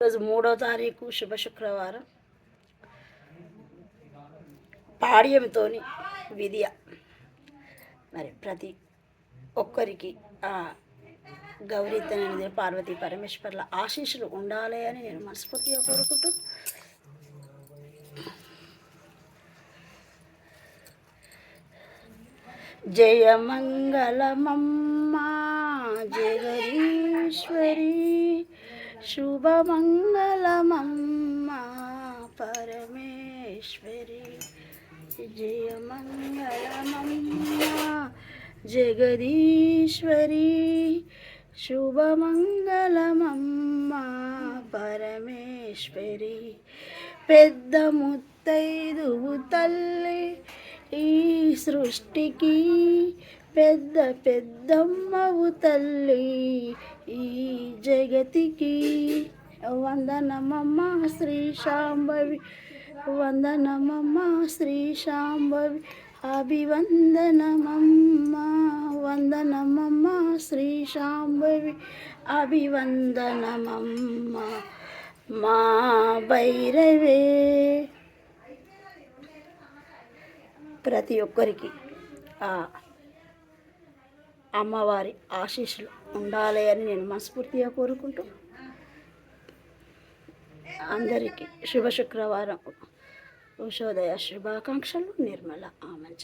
ఈరోజు 3వ తారీఖు శుభ శుక్రవారం. పాడ్యంతోని విద్య. మరి ప్రతి ఒక్కరికి గౌరీతనది పార్వతీ పరమేశ్వర్ల ఆశీస్సులు ఉండాలి అని నేను మనస్ఫూర్తిగా కోరుకుంటూ జయ మంగళమమ్మా జగదీశ్వరి శుభమంగళమమ్మా పరమేశ్వరి జయ మంగళమమ్మా జగదీశ్వరి శుభమంగళమమ్మా పరమేశ్వరి పెద్ద ముత్తైదువు తల్లి ఈ సృష్టికి పెద్ద పెద్దమ్మవు తల్లి ఈ జగతికి వందనమమ్మ శ్రీ శాంభవి వందనమమ్మ శ్రీ శాంభవి అభివందనమమ్మ వందనమమ్మ శ్రీ శాంభవి అభివందనమమ్మ మా భైరవే. ప్రతి ఒక్కరికి అమ్మవారి ఆశీస్సులు ఉండాలి అని నేను మనస్ఫూర్తిగా కోరుకుంటూ అందరికీ శుభ శుక్రవారం ఉషోదయ శుభాకాంక్షలు. నిర్మల ఆమంచ.